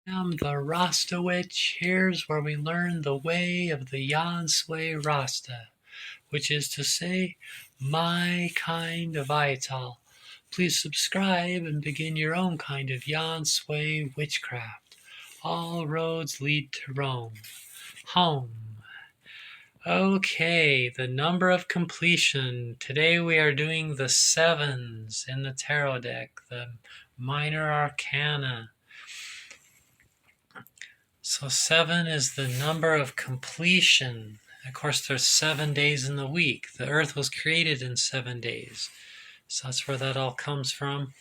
I'm the Rasta Witch. Here's where we learn the way of the Yansui Rasta, which is to say, my kind of Ital. Please subscribe and begin your own kind of Yansui witchcraft. All roads lead to Rome. Home. Okay, the number of completion. Today we are doing the sevens in the tarot deck, the minor arcana. So 7 is the number of completion. Of course, there's 7 days in the week. The earth was created in 7 days. So that's where that all comes from.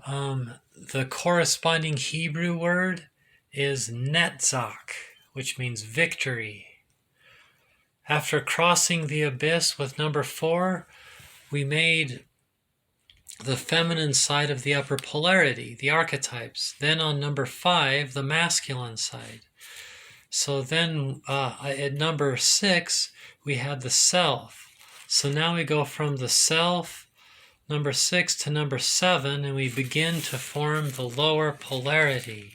The corresponding Hebrew word is netzach, which means victory. After crossing the abyss with number 4, we made the feminine side of the upper polarity, the archetypes. Then on number 5, the masculine side. So then at number 6, we had the self. So now we go from the self, number 6, to number 7, and we begin to form the lower polarity.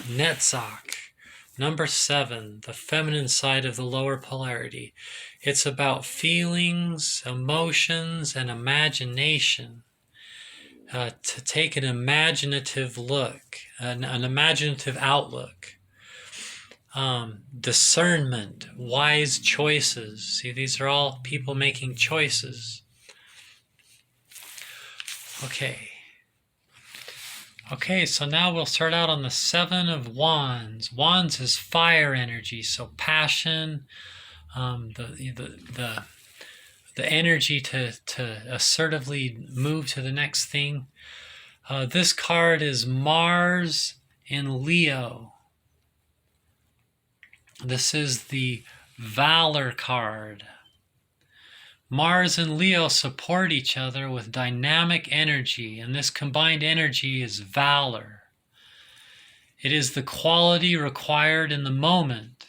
Netzach. Number 7, the feminine side of the lower polarity. It's about feelings, emotions, and imagination. To take an imaginative look, an imaginative outlook. Discernment, wise choices. See, these are all people making choices. Okay, so now we'll start out on the 7 of Wands. Wands is fire energy, so passion, the energy to assertively move to the next thing. This card is Mars in Leo. This is the Valor card. Mars and Leo support each other with dynamic energy, and this combined energy is valor. It is the quality required in the moment.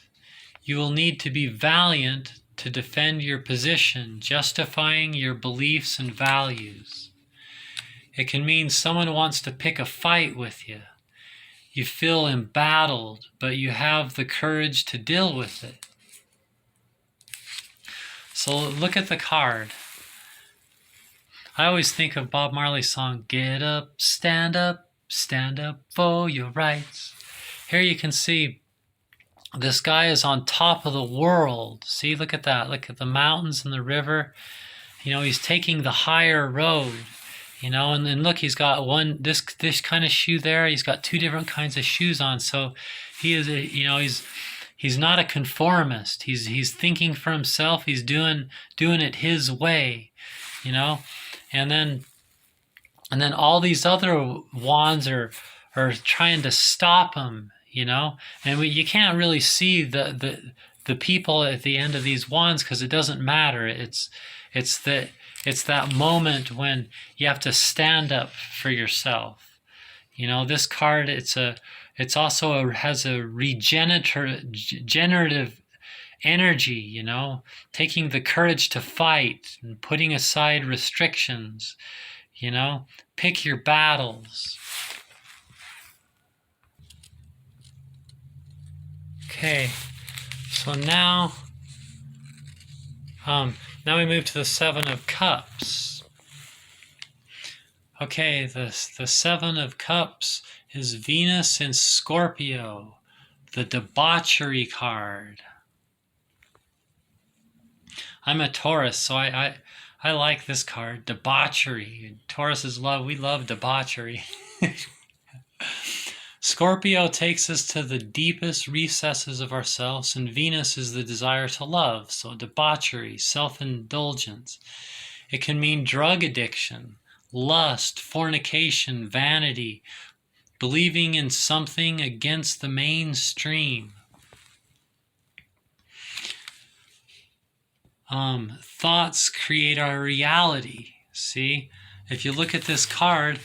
You will need to be valiant to defend your position, justifying your beliefs and values. It can mean someone wants to pick a fight with you. You feel embattled, but you have the courage to deal with it. So look at the card. I always think of Bob Marley's song, Get up, stand up for your rights. Here you can see this guy is on top of the world. See, look at that. Look at the mountains and the river. You know, he's taking the higher road. You know, and then look, he's got this kind of shoe there. He's got 2 different kinds of shoes on. So he is, he's not a conformist. He's thinking for himself. He's doing it his way, you know. And then all these other wands are trying to stop him, you know. And you can't really see the people at the end of these wands because it doesn't matter. It's that moment when you have to stand up for yourself. You know, this card, it's also has a regenerative energy, you know, taking the courage to fight and putting aside restrictions, you know, pick your battles. Okay, so now we move to the 7 of Cups. Okay, the 7 of Cups is Venus in Scorpio, the debauchery card. I'm a Taurus, so I like this card, debauchery. Tauruses we love debauchery. Scorpio takes us to the deepest recesses of ourselves, and Venus is the desire to love, so debauchery, self-indulgence. It can mean drug addiction, lust, fornication, vanity, believing in something against the mainstream. Thoughts create our reality. See, if you look at this card,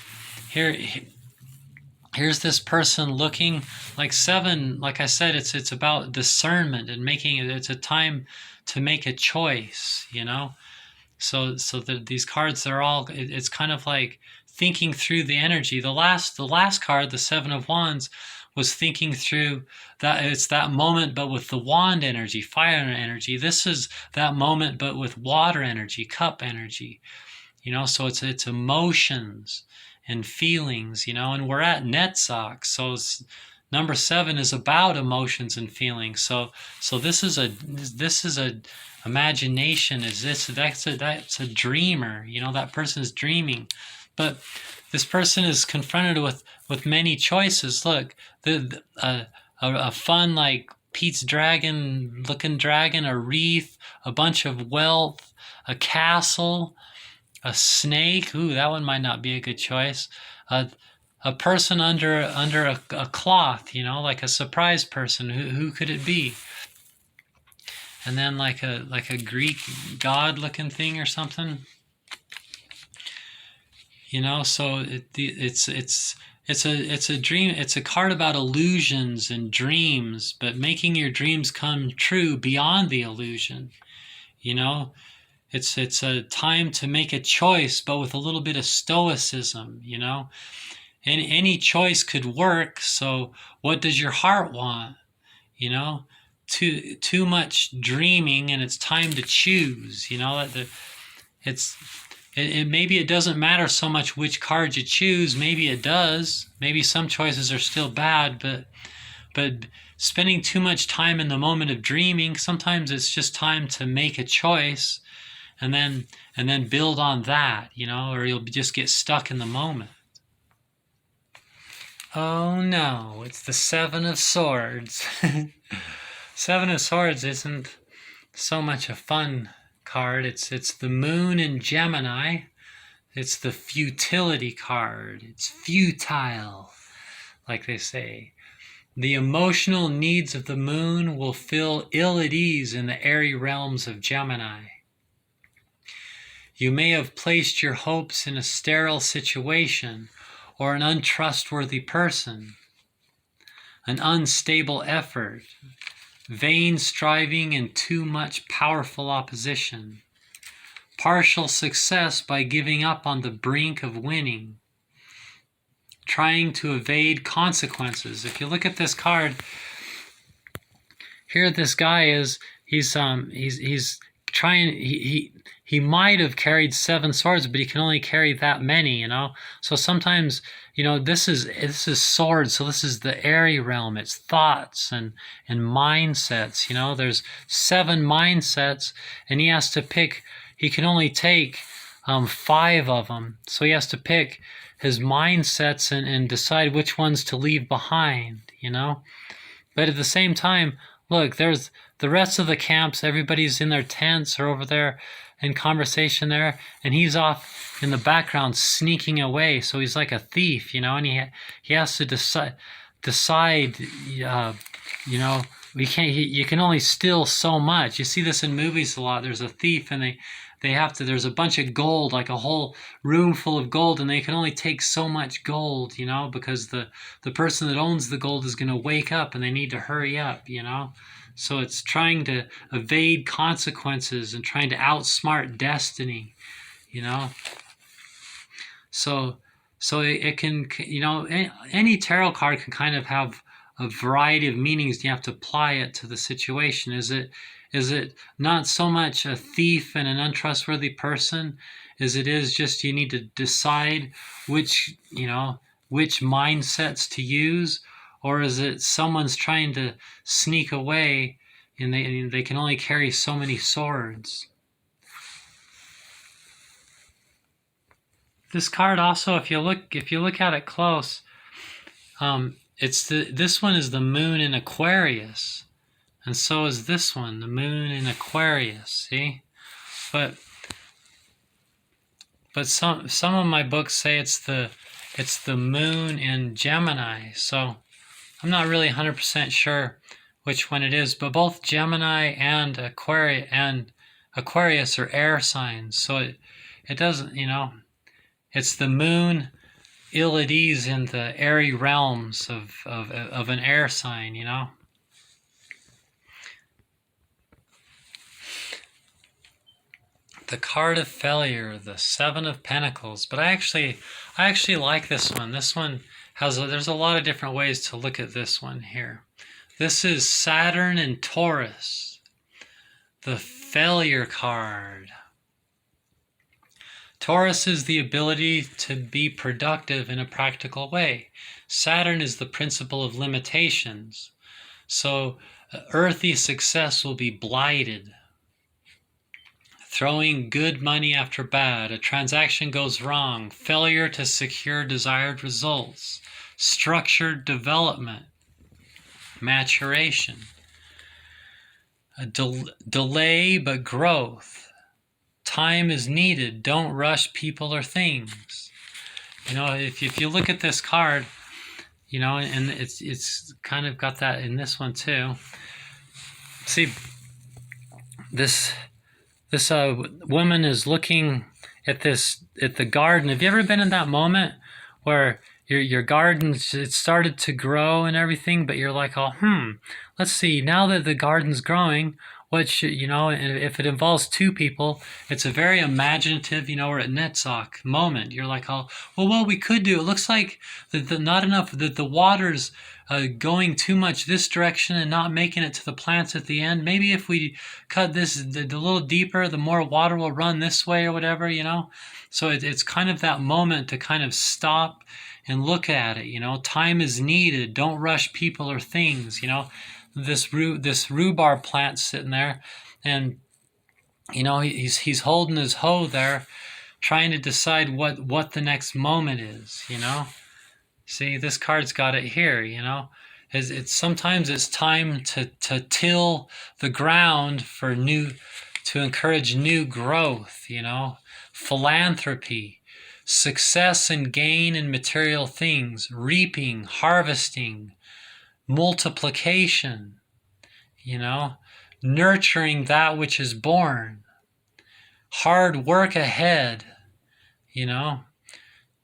here's this person looking like 7. Like I said, it's about discernment and it's a time to make a choice, you know. So these cards, it's kind of like thinking through the energy. The last card, the Seven of Wands, was thinking through that. It's that moment, but with the wand energy, fire energy. This is that moment, but with water energy, cup energy. So it's emotions and feelings, and we're at Netzach, so number 7 is about emotions and feelings. So this is a imagination. That's a dreamer. That person is dreaming, but this person is confronted with many choices. Look, a fun like Pete's dragon looking dragon, a wreath, a bunch of wealth, a castle, a snake. Ooh, that one might not be a good choice. A person under a cloth, like a surprise person. Who could it be? And then like a Greek god looking thing or something. So it's a dream. It's a card about illusions and dreams, but making your dreams come true beyond the illusion. It's a time to make a choice, but with a little bit of stoicism. And any choice could work. So what does your heart want? Too much dreaming, and it's time to choose. Maybe it doesn't matter so much which card you choose. Maybe it does. Maybe some choices are still bad, but spending too much time in the moment of dreaming, sometimes it's just time to make a choice and then build on that, or you'll just get stuck in the moment. Oh no, it's the Seven of Swords. Seven of Swords isn't so much a fun card. It's the Moon in Gemini. It's the futility card. It's futile, like they say. The emotional needs of the Moon will feel ill at ease in the airy realms of Gemini. You may have placed your hopes in a sterile situation or an untrustworthy person, an unstable effort, vain striving, and too much powerful opposition. Partial success by giving up on the brink of winning. Trying to evade consequences. If you look at this card, here this guy is, he's trying, he might have carried 7 swords, but he can only carry that many, So sometimes, this is swords, so this is the airy realm. It's thoughts and mindsets, There's 7 mindsets, and he has to pick. He can only take 5 of them, so he has to pick his mindsets and decide which ones to leave behind, But at the same time, look, there's the rest of the camps. Everybody's in their tents or over there in conversation there, and he's off in the background sneaking away. So he's like a thief, and he has to decide. You can only steal so much. You see this in movies a lot. There's a thief, and they have to. There's a bunch of gold, like a whole room full of gold, and they can only take so much gold, because the person that owns the gold is going to wake up, and they need to hurry up, So it's trying to evade consequences and trying to outsmart destiny, So it can, any tarot card can kind of have a variety of meanings. You have to apply it to the situation. Is it not so much a thief and an untrustworthy person as it is just you need to decide which mindsets to use? Or is it someone's trying to sneak away and they can only carry so many swords? This card also, if you look at it close, this one is the Moon in Aquarius, and so is this one, the Moon in Aquarius. See, but some of my books say it's the Moon in Gemini. So I'm not really 100% sure which one it is, but both Gemini and Aquarius are air signs. So it doesn't, it's the Moon ill at ease in the airy realms of an air sign, The card of failure, the Seven of Pentacles. But I actually like this one. This one there's a lot of different ways to look at this one here. This is Saturn and Taurus, the failure card. Taurus is the ability to be productive in a practical way. Saturn is the principle of limitations. So earthy success will be blighted. Throwing good money after bad, a transaction goes wrong, failure to secure desired results, structured development, maturation, a delay but growth. Time is needed, don't rush people or things. You know, if you look at this card, you know, and it's kind of got that in this one too. See, this woman is looking at the garden. Have you ever been in that moment where your garden, it started to grow and everything, but you're like, oh, let's see, now that the garden's growing, what should, you know, and if it involves two people, it's a very imaginative, you know, or at Netzach moment. You're like, oh, well, what we could do, it looks like not enough, that the water's going too much this direction and not making it to the plants at the end. Maybe if we cut this the little deeper, the more water will run this way or whatever, you know. So it's kind of that moment to kind of stop and look at it, you know. Time is needed. Don't rush people or things, you know. This rhubarb plant sitting there, and you know, he's holding his hoe there, trying to decide what the next moment is, you know. See, this card's got it here, you know. It's sometimes it's time to till the ground to encourage new growth, you know. Philanthropy, success and gain in material things, reaping, harvesting, multiplication, you know, nurturing that which is born, hard work ahead, you know,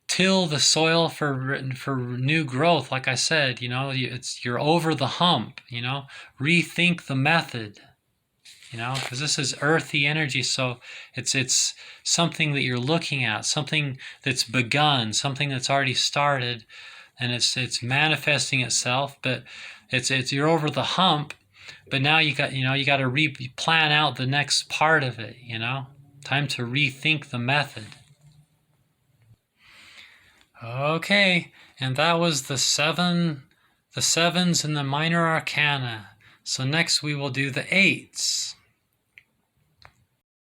till the soil for new growth. Like I said, you know, you're over the hump, you know, rethink the method, you know, because this is earthy energy. So it's something that you're looking at, something that's begun, something that's already started, and it's manifesting itself, but it's you're over the hump, but now you got to plan out the next part of it, you know. Time to rethink the method. Okay, and that was the sevens and the minor arcana. So next we will do the eights.